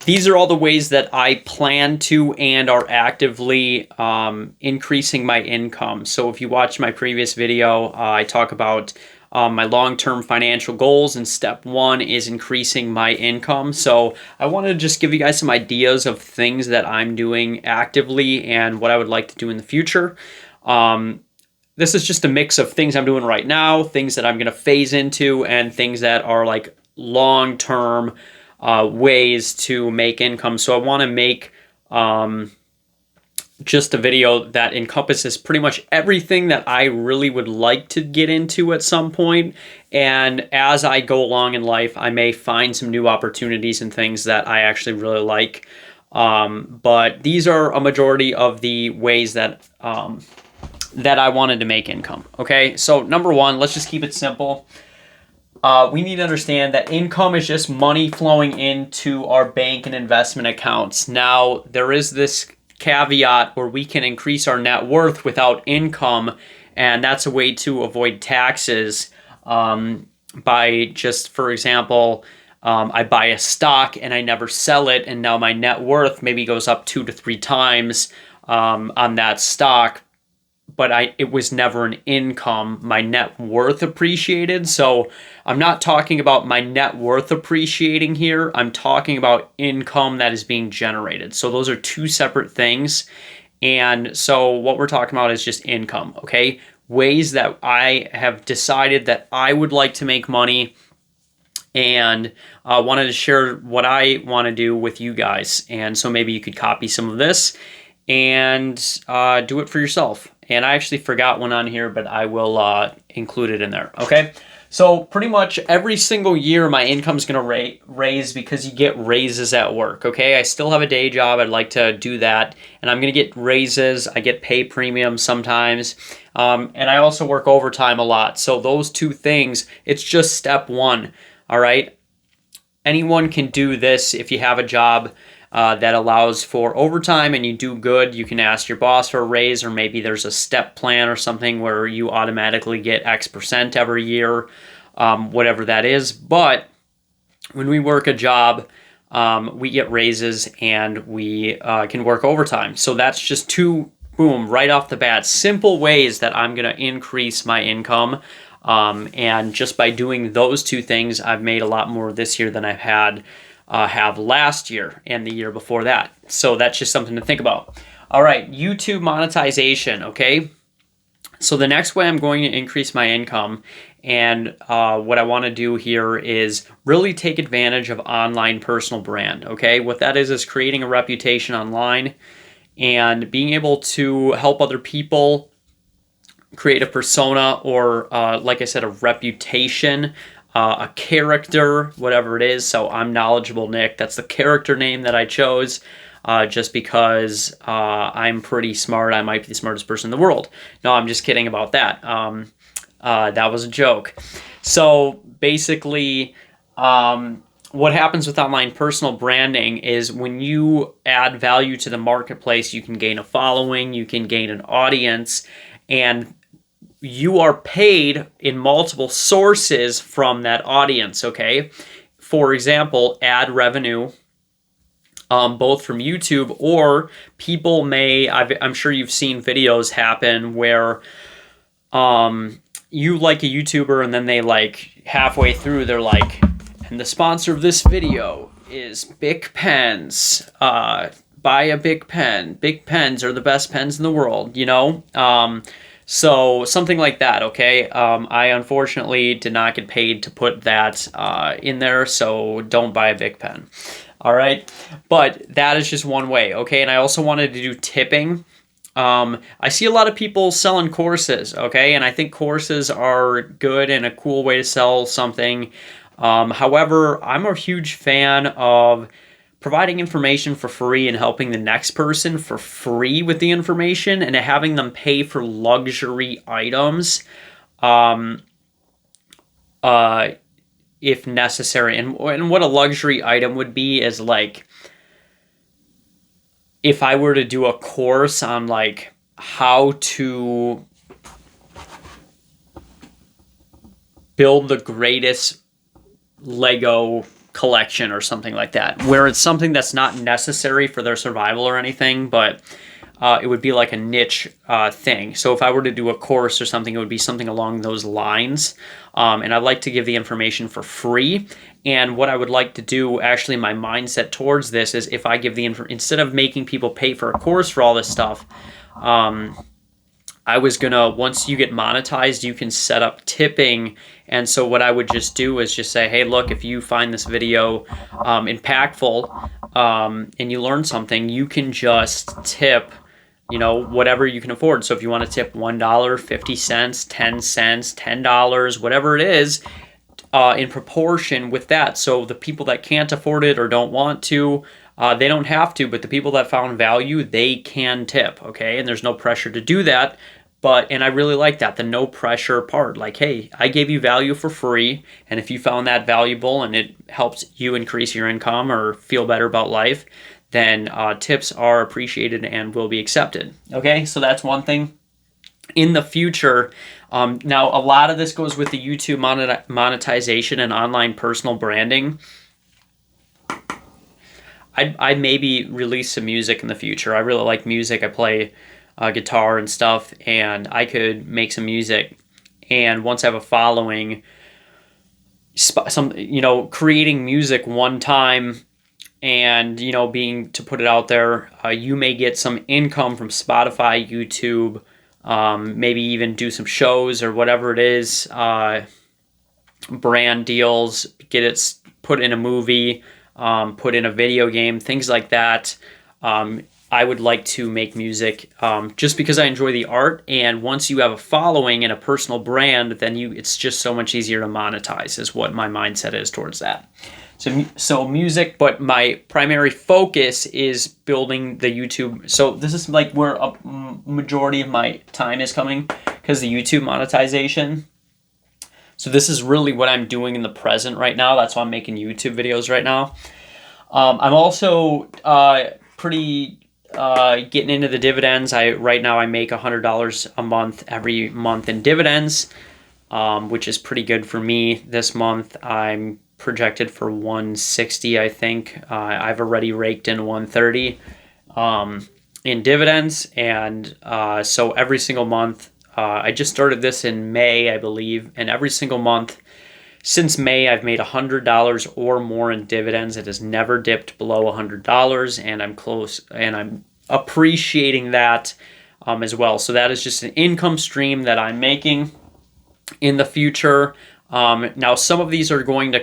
these are all the ways that I plan to and are actively increasing my income. So if you watched my previous video, I talk about my long-term financial goals, and step one is increasing my income. So I want to just give you guys some ideas of things that I'm doing actively and what I would like to do in the future. This is just a mix of things I'm doing right now, things that I'm going to phase into, and things that are like long-term ways to make income. So I want to make just a video that encompasses pretty much everything that I really would like to get into at some point. And as I go along in life, I may find some new opportunities and things that I actually really like. But these are a majority of the ways that that I wanted to make income. Okay, so number one, let's just keep it simple. We need to understand that income is just money flowing into our bank and investment accounts. Now, there is this caveat where we can increase our net worth without income, and that's a way to avoid taxes by just, for example, I buy a stock and I never sell it, and now my net worth maybe goes up 2 to 3 times on that stock, but it was never an income. My net worth appreciated. So I'm not talking about my net worth appreciating here. I'm talking about income that is being generated. So those are two separate things. And so what we're talking about is just income, okay? Ways that I have decided that I would like to make money, and wanted to share what I want to do with you guys. And so maybe you could copy some of this and do it for yourself. And I actually forgot one on here, but I will include it in there, okay? So pretty much every single year, my income's going to raise because you get raises at work, okay? I still have a day job. I'd like to do that. And I'm going to get raises. I get pay premiums sometimes. And I also work overtime a lot. So those two things, it's just step one, all right? Anyone can do this if you have a job that allows for overtime and you do good. You can ask your boss for a raise, or maybe there's a step plan or something where you automatically get X% every year, whatever that is. But when we work a job, we get raises and we can work overtime. So that's just two, boom, right off the bat, simple ways that I'm going to increase my income. And just by doing those two things, I've made a lot more this year than I've have last year and the year before that. So that's just something to think about. All right, YouTube monetization, okay? So the next way I'm going to increase my income, and what I want to do here is really take advantage of online personal brand, okay? What that is creating a reputation online and being able to help other people create a persona, or like I said, a reputation, a character, whatever it is. So I'm Knowledgeable Nick. That's the character name that I chose just because I'm pretty smart. I might be the smartest person in the world. No, I'm just kidding about that. That was a joke. So basically, what happens with online personal branding is when you add value to the marketplace, you can gain a following, you can gain an audience, and you are paid in multiple sources from that audience, okay? For example, ad revenue, both from YouTube, or people may, I'm sure you've seen videos happen where you like a YouTuber and then they like halfway through, they're like, and the sponsor of this video is Bic Pens. Buy a Bic Pen. Bic Pens are the best pens in the world, you know? So something like that, okay? I unfortunately did not get paid to put that in there, so don't buy a Bic pen. All right? But that is just one way, okay? And I also wanted to do tipping. I see a lot of people selling courses, okay? And I think courses are good and a cool way to sell something. However, I'm a huge fan of providing information for free and helping the next person for free with the information, and having them pay for luxury items if necessary. And what a luxury item would be is like, if I were to do a course on like how to build the greatest Lego collection or something like that, where it's something that's not necessary for their survival or anything, but it would be like a niche thing. So if I were to do a course or something, it would be something along those lines. And I'd like to give the information for free. And what I would like to do, actually, my mindset towards this is, if I give the instead of making people pay for a course for all this stuff, I was gonna, once you get monetized, you can set up tipping. And so what I would just do is just say, hey, look, if you find this video impactful and you learn something, you can just tip, whatever you can afford. So if you want to tip $1, 50 cents, 10 cents, $10, whatever it is, in proportion with that. So the people that can't afford it or don't want to, they don't have to, but the people that found value, they can tip, okay? And there's no pressure to do that. And I really like that, the no pressure part. Like, hey, I gave you value for free, and if you found that valuable and it helps you increase your income or feel better about life, then tips are appreciated and will be accepted. Okay, so that's one thing. In the future, now a lot of this goes with the YouTube monetization and online personal branding. I'd maybe release some music in the future. I really like music. I play guitar and stuff, and I could make some music. And once I have a following, creating music one time and, being to put it out there, you may get some income from Spotify, YouTube, maybe even do some shows or whatever it is, brand deals, get it put in a movie, put in a video game, things like that. I would like to make music just because I enjoy the art, and once you have a following and a personal brand, then it's just so much easier to monetize, is what my mindset is towards that. So music, but my primary focus is building the YouTube. So this is like where a majority of my time is coming, because the YouTube monetization. So this is really what I'm doing in the present right now. That's why I'm making YouTube videos right now. I'm also pretty getting into the dividends. Right now I make $100 a month every month in dividends, which is pretty good for me. This month I'm projected for 160, I think. I've already raked in 130 in dividends, and so every single month, I just started this in May, I believe, and every single month since May, I've made $100 or more in dividends. It has never dipped below $100, and I'm close, and I'm appreciating that as well. So that is just an income stream that I'm making in the future. Now, some of these are going to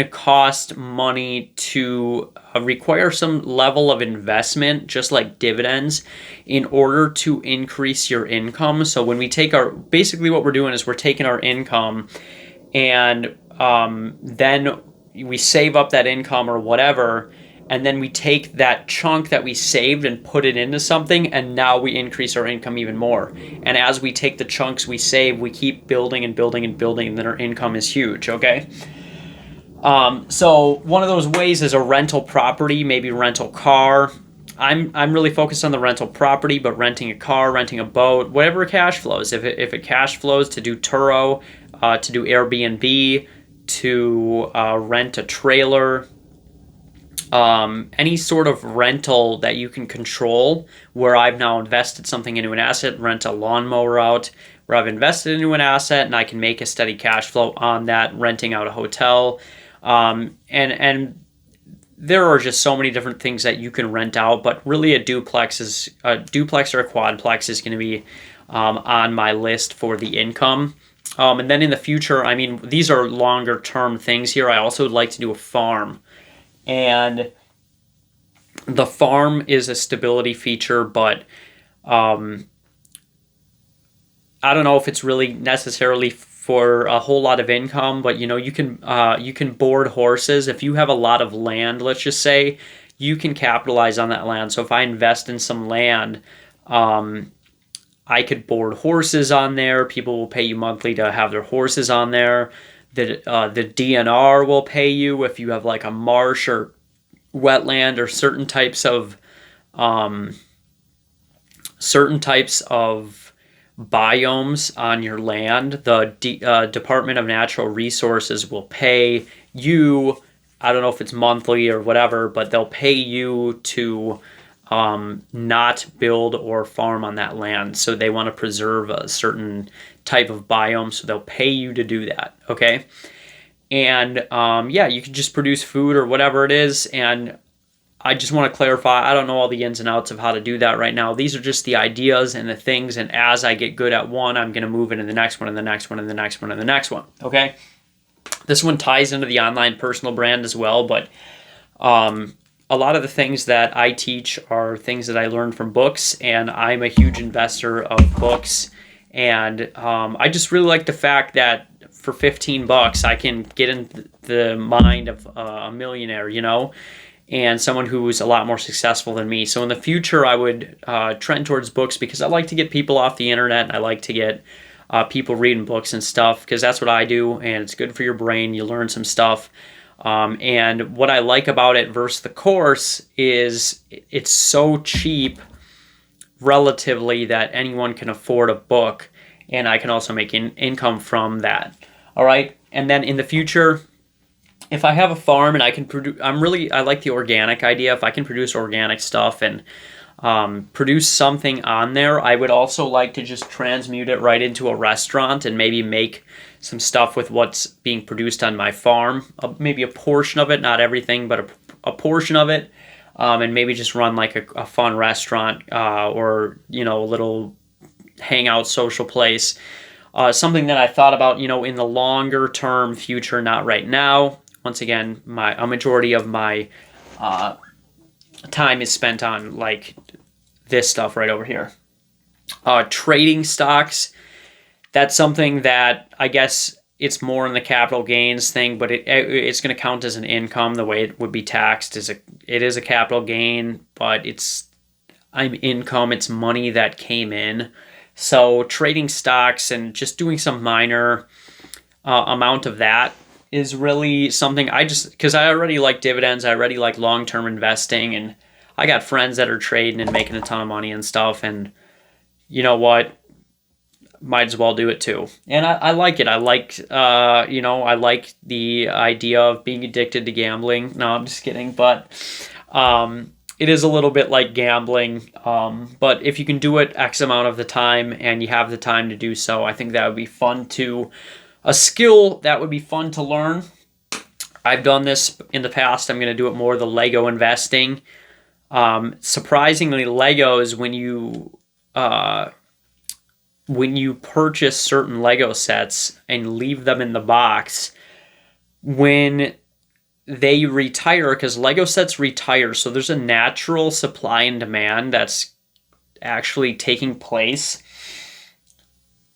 cost money, to require some level of investment, just like dividends, in order to increase your income. So when we take basically what we're doing is we're taking our income, and then we save up that income or whatever, and then we take that chunk that we saved and put it into something, and now we increase our income even more. And as we take the chunks we save, we keep building and building and building, and then our income is huge, okay? So one of those ways is a rental property, maybe rental car. I'm really focused on the rental property, but renting a car, renting a boat, whatever cash flows. If it cash flows, to do Turo, to do Airbnb, to rent a trailer, any sort of rental that you can control, where I've now invested something into an asset, rent a lawnmower out, where I've invested into an asset and I can make a steady cash flow on that, renting out a hotel. And there are just so many different things that you can rent out, but really a duplex or a quadplex is going to be on my list for the income. And then in the future, I mean, these are longer term things here. I also would like to do a farm. And the farm is a stability feature, but I don't know if it's really necessarily for a whole lot of income. But you can board horses. If you have a lot of land, let's just say, you can capitalize on that land. So if I invest in some land, I could board horses on there. People will pay you monthly to have their horses on there. The DNR will pay you if you have like a marsh or wetland or certain types of biomes on your land, the Department of Natural Resources will pay you, I don't know if it's monthly or whatever, but they'll pay you to not build or farm on that land. So they want to preserve a certain type of biome, so they'll pay you to do that, okay? And yeah, you can just produce food or whatever it is. And I just want to clarify, I don't know all the ins and outs of how to do that right now. These are just the ideas and the things, and as I get good at one, I'm going to move into the next one and the next one and the next one and the next one, okay? This one ties into the online personal brand as well, but a lot of the things that I teach are things that I learned from books, and I'm a huge investor of books. And I just really like the fact that for $15, I can get in the mind of a millionaire, you know, and someone who's a lot more successful than me. So in the future, I would trend towards books because I like to get people off the internet, and I like to get people reading books and stuff, because that's what I do, and it's good for your brain. You learn some stuff. And what I like about it versus the course is it's so cheap relatively that anyone can afford a book, and I can also make income from that. All right. And then in the future, if I have a farm and I can produce, I like the organic idea. If I can produce organic stuff and produce something on there, I would also like to just transmute it right into a restaurant and maybe make some stuff with what's being produced on my farm, maybe a portion of it, not everything, but a portion of it, and maybe just run like a fun restaurant or, you know, a little hangout social place. Something that I thought about, you know, in the longer term future, not right now. Once again, a majority of my time is spent on like this stuff right over here. Trading stocks, that's something that I guess it's more in the capital gains thing, but it's going to count as an income. The way it would be taxed is it is a capital gain, but I'm income. It's money that came in. So trading stocks and just doing some minor amount of that is really something because I already like dividends. I already like long-term investing, and I got friends that are trading and making a ton of money and stuff. And you know what? Might as well do it too. And I like it. I like, I like the idea of being addicted to gambling. No, I'm just kidding. But it is a little bit like gambling. But if you can do it X amount of the time and you have the time to do so, I think that would be fun a skill that would be fun to learn. I've done this in the past. I'm going to do it more, the Lego investing. Surprisingly, Legos, when you purchase certain Lego sets and leave them in the box, when they retire, because Lego sets retire, so there's a natural supply and demand that's actually taking place.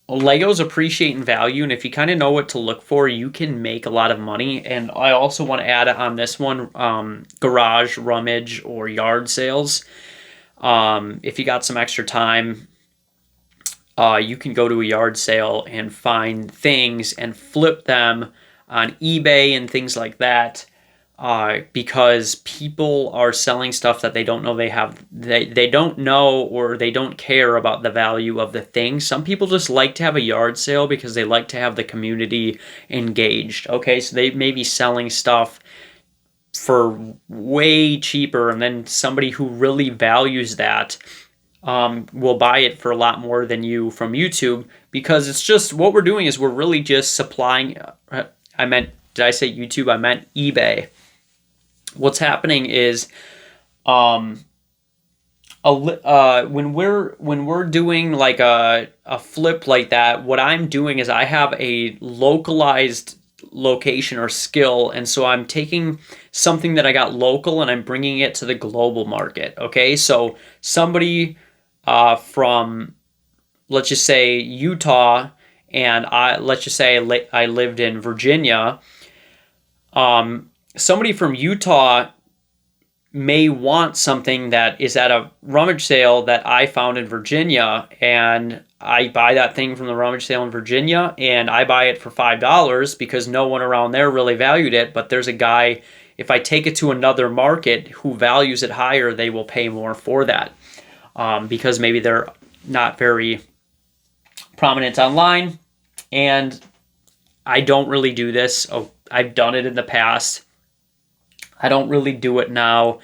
Legos appreciate in value, and if you kind of know what to look for, you can make a lot of money. And I also want to add on this one, garage, rummage, or yard sales. If you got some extra time, you can go to a yard sale and find things and flip them on eBay and things like that, because people are selling stuff that they don't know they don't know, or they don't care about the value of the thing. Some people just like to have a yard sale because they like to have the community engaged. Okay, so they may be selling stuff for way cheaper, and then somebody who really values that will buy it for a lot more than you from YouTube, because it's just what we're doing is we're really just supplying. Did I say YouTube? I meant eBay. What's happening is, when we're doing like a flip like that, what I'm doing is I have a localized location or skill, and so I'm taking something that I got local and I'm bringing it to the global market. Okay, so somebody from, let's just say, Utah, and let's just say I lived in Virginia. Somebody from Utah may want something that is at a rummage sale that I found in Virginia, and I buy that thing from the rummage sale in Virginia, and I buy it for $5 because no one around there really valued it. But there's a guy, if I take it to another market who values it higher, they will pay more for that, because maybe they're not very prominent online, and I don't really do this. Oh, I've done it in the past. I don't really do it now.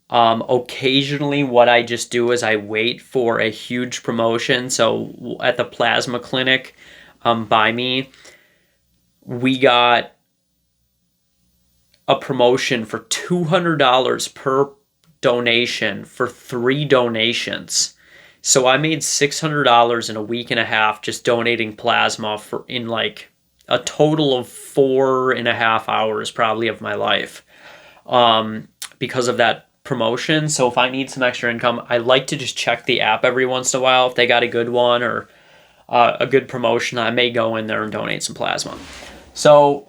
Occasionally, what I just do is I wait for a huge promotion. So at the plasma clinic by me, we got a promotion for $200 per donation for 3 donations. So I made $600 in a week and a half just donating plasma for in like a total of 4.5 hours probably of my life because of that promotion. So if I need some extra income, I like to just check the app every once in a while. If they got a good one or a good promotion, I may go in there and donate some plasma. So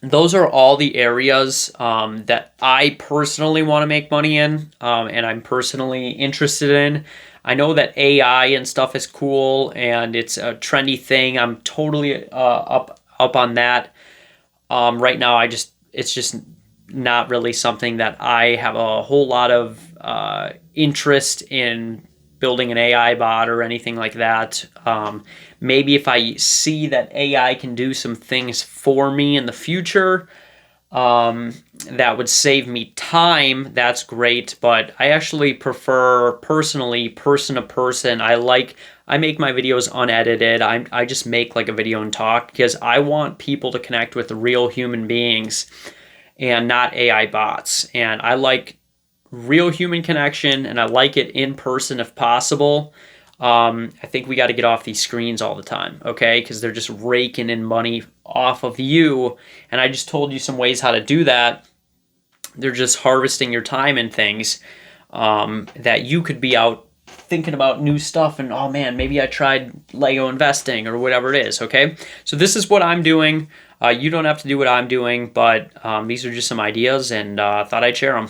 those are all the areas that I personally want to make money in, and I'm personally interested in. I know that AI and stuff is cool and it's a trendy thing. I'm totally up on that. Right now, it's just not really something that I have a whole lot of interest in building an AI bot or anything like that. Maybe if I see that AI can do some things for me in the future that would save me time, that's great. But I actually prefer personally person to person. I make my videos unedited. I just make like a video and talk because I want people to connect with real human beings and not AI bots. And I like real human connection, and I like it in person if possible. I think we got to get off these screens all the time, okay? Because they're just raking in money off of you. And I just told you some ways how to do that. They're just harvesting your time and things that you could be out thinking about new stuff and, oh man, maybe I tried Lego investing or whatever it is, okay? So this is what I'm doing. You don't have to do what I'm doing, but these are just some ideas, and thought I'd share them.